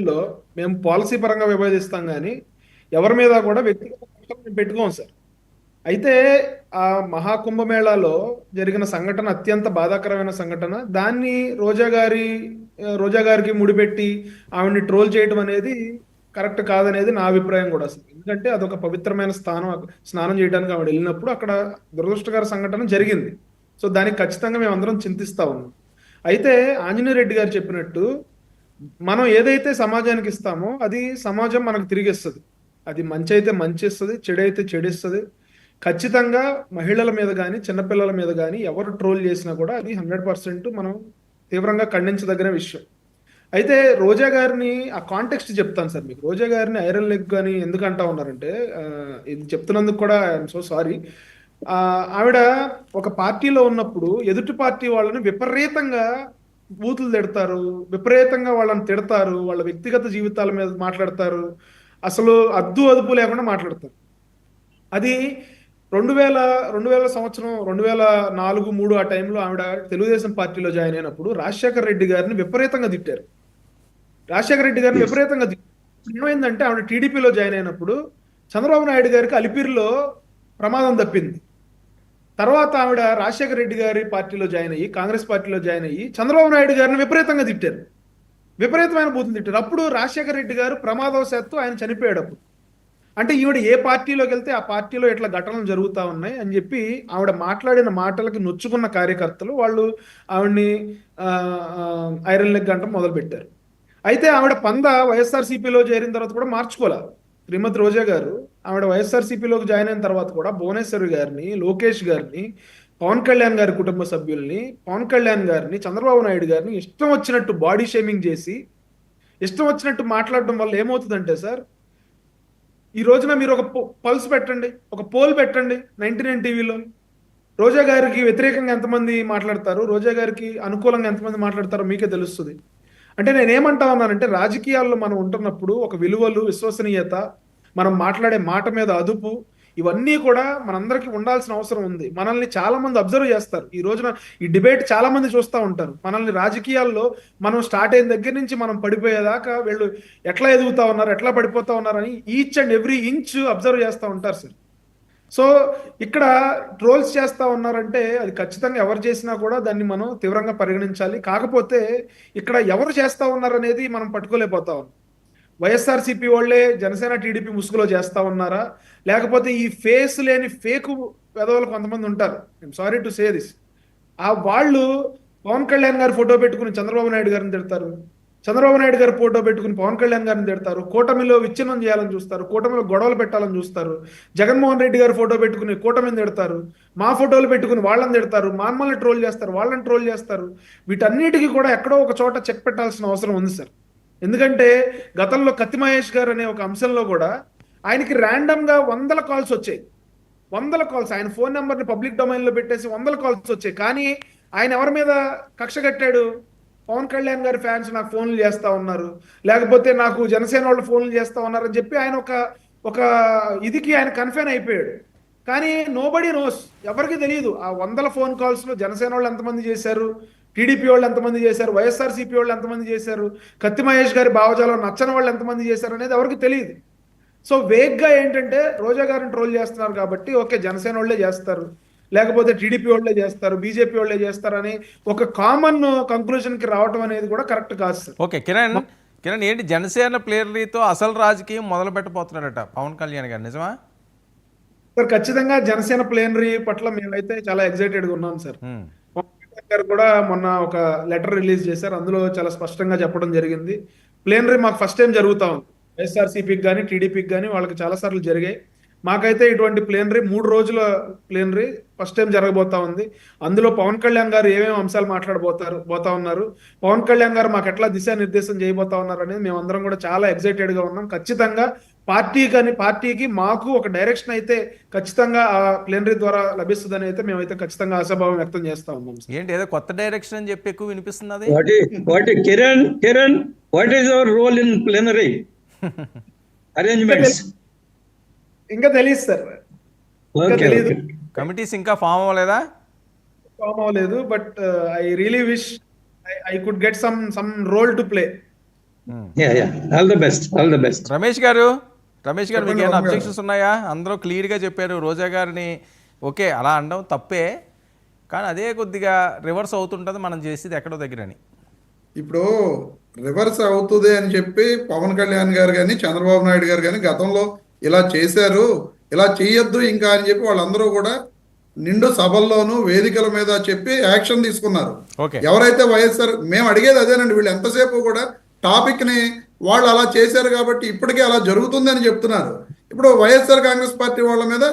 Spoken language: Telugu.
లో మేము పాలసీ పరంగా విభజిస్తాం కానీ ఎవరి మీద కూడా వ్యక్తిగత కక్షలు మేము పెట్టుకోం సార్. అయితే ఆ మహాకుంభమేళాలో జరిగిన సంఘటన అత్యంత బాధాకరమైన సంఘటన. దాన్ని రోజా గారికి ముడిపెట్టి ఆవిడ్ని ట్రోల్ చేయడం అనేది కరెక్ట్ కాదనేది నా అభిప్రాయం కూడా అసలు. ఎందుకంటే అదొక పవిత్రమైన స్థానం. స్నానం చేయడానికి ఆవిడ వెళ్ళినప్పుడు అక్కడ దురదృష్టకర సంఘటన జరిగింది. సో దానికి ఖచ్చితంగా మేము అందరం చింతిస్తా ఉన్నాం. అయితే ఆంజనేయ రెడ్డి గారు చెప్పినట్టు మనం ఏదైతే సమాజానికి ఇస్తామో అది సమాజం మనకు తిరిగి ఇస్తుంది. అది మంచి అయితే మంచి ఇస్తుంది, చెడు అయితే చెడు ఇస్తుంది. ఖచ్చితంగా మహిళల మీద కానీ చిన్నపిల్లల మీద కానీ ఎవరు ట్రోల్ చేసినా కూడా అది 100% మనం తీవ్రంగా ఖండించదగిన విషయం. అయితే రోజా గారిని ఆ కాంటెక్స్ట్ చెప్తాను సార్ మీకు. రోజా గారిని ఐరన్ లెగ్ అని ఎందుకు అంటా ఉన్నారంటే, ఇది చెప్తున్నందుకు కూడా ఐఎమ్ సో సారీ. ఆవిడ ఒక పార్టీలో ఉన్నప్పుడు ఎదుటి పార్టీ వాళ్ళని విపరీతంగా బూతులు తిడతారు, విపరీతంగా వాళ్ళని తిడతారు, వాళ్ళ వ్యక్తిగత జీవితాల మీద మాట్లాడతారు, అసలు అద్దు అదుపు లేకుండా మాట్లాడతారు. అది 2000 సంవత్సరం 2004-3 ఆ టైంలో ఆవిడ తెలుగుదేశం పార్టీలో జాయిన్ అయినప్పుడు రాజశేఖర రెడ్డి గారిని విపరీతంగా తిట్టారు. రాజశేఖర రెడ్డి గారిని ఎస్. విపరీతంగా తిట్టారు. ఏమైందంటే ఆవిడ టీడీపీలో జాయిన్ అయినప్పుడు చంద్రబాబు నాయుడు గారికి అలిపిరిలో ప్రమాదం తప్పింది. తర్వాత ఆవిడ రాజశేఖర రెడ్డి గారి పార్టీలో జాయిన్ అయ్యి కాంగ్రెస్ పార్టీలో జాయిన్ అయ్యి చంద్రబాబు నాయుడు గారిని విపరీతంగా తిట్టారు. విపరీతమైన బూతులు తిట్టారు. అప్పుడు రాజశేఖర రెడ్డి గారు ప్రమాదవశాత్తు ఆయన చనిపోయాడు. అప్పుడు అంటే ఈవిడ ఏ పార్టీలోకి వెళ్తే ఆ పార్టీలో ఇట్లా ఘటనలు జరుగుతూ ఉన్నాయి అని చెప్పి ఆవిడ మాట్లాడిన మాటలకి నొచ్చుకున్న కార్యకర్తలు వాళ్ళు ఆవిడ్ని ఐరన్ లెగ్ అంటాం మొదలుపెట్టారు. అయితే ఆవిడ వైఎస్ఆర్సీపీలో చేరిన తర్వాత కూడా మార్చుకోలే. శ్రీమతి రోజా గారు ఆవిడ వైఎస్ఆర్సీపీలోకి జాయిన్ అయిన తర్వాత కూడా భువనేశ్వరి గారిని, లోకేష్ గారిని, పవన్ కళ్యాణ్ గారి కుటుంబ సభ్యుల్ని, పవన్ కళ్యాణ్ గారిని, చంద్రబాబు నాయుడు గారిని ఇష్టం వచ్చినట్టు బాడీ షేమింగ్ చేసి ఇష్టం వచ్చినట్టు మాట్లాడడం వల్ల ఏమవుతుందంటే సార్, ఈ రోజున మీరు ఒక పల్స్ పెట్టండి, ఒక పోల్ పెట్టండి 99 టీవీలో. రోజా గారికి వ్యతిరేకంగా ఎంతమంది మాట్లాడతారు, రోజా గారికి అనుకూలంగా ఎంతమంది మాట్లాడతారో మీకే తెలుస్తుంది. అంటే నేనేమంటా ఉన్నానంటే రాజకీయాల్లో మనం ఉంటున్నప్పుడు ఒక విలువలు, విశ్వసనీయత, మనం మాట్లాడే మాట మీద అదుపు, ఇవన్నీ కూడా మనందరికీ ఉండాల్సిన అవసరం ఉంది. మనల్ని చాలా మంది అబ్జర్వ్ చేస్తారు. ఈ రోజున ఈ డిబేట్ చాలా మంది చూస్తూ ఉంటారు. మనల్ని రాజకీయాల్లో మనం స్టార్ట్ అయిన దగ్గర నుంచి మనం పడిపోయేదాకా వీళ్ళు ఎట్లా ఎదుగుతా ఉన్నారు, ఎట్లా పడిపోతా ఉన్నారని each and every inch observe చేస్తూ ఉంటారు సార్. సో ఇక్కడ ట్రోల్స్ చేస్తా ఉన్నారంటే అది ఖచ్చితంగా ఎవరు చేసినా కూడా దాన్ని మనం తీవ్రంగా పరిగణించాలి. కాకపోతే ఇక్కడ ఎవరు చేస్తా ఉన్నారనేది మనం పట్టుకోలేకపోతా ఉన్నాం. వైఎస్ఆర్సీపీ వాళ్ళే జనసేన టీడీపీ ముసుగులో చేస్తా ఉన్నారా, లేకపోతే ఈ ఫేస్ లేని ఫేకు పెదవులు కొంతమంది ఉంటారు. I'm sorry to say this. ఆ వాళ్ళు పవన్ కళ్యాణ్ గారి ఫోటో పెట్టుకుని చంద్రబాబు నాయుడు గారిని తిడతారు, చంద్రబాబు నాయుడు గారి ఫోటో పెట్టుకుని పవన్ కళ్యాణ్ గారిని తిడతారు, కూటమిలో విచ్ఛిన్నం చేయాలని చూస్తారు, కూటమిలో గొడవలు పెట్టాలని చూస్తారు. జగన్మోహన్ రెడ్డి గారి ఫోటో పెట్టుకుని కూటమిని తిడతారు, మా ఫోటోలు పెట్టుకుని వాళ్ళని తిడతారు, మమ్మల్ని ట్రోల్ చేస్తారు, వాళ్ళని ట్రోల్ చేస్తారు. వీటన్నిటికీ కూడా ఎక్కడో ఒక చోట చెక్ పెట్టాల్సిన అవసరం ఉంది సార్. ఎందుకంటే గతంలో కత్తి మహేష్ గారు అనే ఒక అంశంలో కూడా ఆయనకి ర్యాండమ్ గా 100 కాల్స్ వచ్చాయి. 100 కాల్స్, ఆయన ఫోన్ నెంబర్ని పబ్లిక్ డొమైన్ లో పెట్టేసి 100 కాల్స్ వచ్చాయి. కానీ ఆయన ఎవరి మీద కక్ష కట్టాడు? పవన్ కళ్యాణ్ గారి ఫ్యాన్స్ నాకు ఫోన్లు చేస్తా ఉన్నారు, లేకపోతే నాకు జనసేన వాళ్ళు ఫోన్లు చేస్తా ఉన్నారు అని చెప్పి ఆయన ఒక ఒక ఇదికి ఆయన కన్ఫైన్ అయిపోయాడు. కానీ నోబడీ నోస్, ఎవరికి తెలియదు ఆ 100 ఫోన్ కాల్స్ లో జనసేన వాళ్ళు ఎంతమంది చేశారు, టీడీపీ వాళ్ళు ఎంతమంది చేశారు, వైఎస్ఆర్సీపీ వాళ్ళు ఎంతమంది చేశారు, కత్తి మహేష్ గారి భావజాలం నచ్చని వాళ్ళు ఎంతమంది చేశారు అనేది ఎవరికి తెలియదు. సో వేగ్గా ఏంటంటే రోజా గారిని ట్రోల్ చేస్తున్నారు కాబట్టి ఓకే జనసేన వాళ్ళే చేస్తారు, లేకపోతే టీడీపీ వాళ్ళే చేస్తారు, బీజేపీ వాళ్ళే చేస్తారని ఒక కామన్ కంక్లూజన్ కి రావటం అనేది కూడా కరెక్ట్ కాదు సార్. ఓకే కిరణ్, ఏంటి జనసేన ప్లేయర్లతో అసలు రాజకీయం మొదలు పెట్టబోతున్నారట పవన్ కళ్యాణ్ గారు, నిజమా? సార్ ఖచ్చితంగా జనసేన ప్లేనరీ పట్ల మేమైతే చాలా ఎక్సైటెడ్గా ఉన్నాం సార్. పవన్ కళ్యాణ్ గారు కూడా మొన్న ఒక లెటర్ రిలీజ్ చేశారు. అందులో చాలా స్పష్టంగా చెప్పడం జరిగింది, ప్లేనరీ మాకు ఫస్ట్ టైం జరుగుతా ఉంది. వైఎస్ఆర్సీపీకి కానీ టీడీపీకి కానీ వాళ్ళకి చాలా సార్లు జరిగాయి. మాకైతే ఇటువంటి ప్లేనరీ 3 రోజుల ప్లేనరీ ఫస్ట్ టైం జరగబోతా ఉంది. అందులో పవన్ కళ్యాణ్ గారు ఏమేమి అంశాలు పోతా ఉన్నారు, పవన్ కళ్యాణ్ గారు మాకు ఎట్లా దిశానిర్దేశం చేయబోతా ఉన్నారు అనేది మేమందరం కూడా చాలా ఎక్సైటెడ్ గా ఉన్నాం. ఖచ్చితంగా పార్టీకి మాకు ఒక డైరెక్షన్ అయితే ఖచ్చితంగా ఆ ప్లేనరీ ద్వారా లభిస్తుందని అయితే మేమైతే ఖచ్చితంగా ఆశాభావం వ్యక్తం చేస్తా ఉన్నాం. ఏంటి ఏదో కొత్త డైరెక్షన్ అని చెప్పి ఎక్కువ వినిపిస్తున్నది. What is our role in plenary arrangements? ఇంకా తెలియదు సార్, తెలియదు. కమిటీస్ ఇంకా ఫామ్ అవ్వలేదు. But I really wish I could get some role to play. All the best, all the best. Ramesh గారు మీకు చెప్పండి, ఏమైనా వర్మ గారు. అబ్జెక్షన్స్ ఉన్నాయా? అందరూ క్లియర్గా చెప్పారు రోజా గారిని ఓకే అలా అనడం తప్పే, కానీ అదే కొద్దిగా రివర్స్ అవుతుంటుంది మనం చేసేది ఎక్కడో దగ్గరని. ఇప్పుడు రివర్స్ అవుతుంది అని చెప్పి పవన్ కళ్యాణ్ గారు కానీ చంద్రబాబు నాయుడు గారు కానీ గతంలో ఇలా చేశారు, ఇలా చేయొద్దు ఇంకా అని చెప్పి వాళ్ళందరూ కూడా నిండు సభల్లోనూ వేదికల మీద చెప్పి యాక్షన్ తీసుకున్నారు. ఓకే ఎవరైతే వైఎస్ఆర్ మేము అడిగేది అదేనండి, వీళ్ళు ఎంతసేపు కూడా టాపిక్ ని వాళ్ళు అలా చేశారు కాబట్టి ఇప్పటికే అలా జరుగుతుంది అని చెప్తున్నారు. ఇప్పుడు వైఎస్ఆర్ కాంగ్రెస్ పార్టీ వాళ్ళ మీద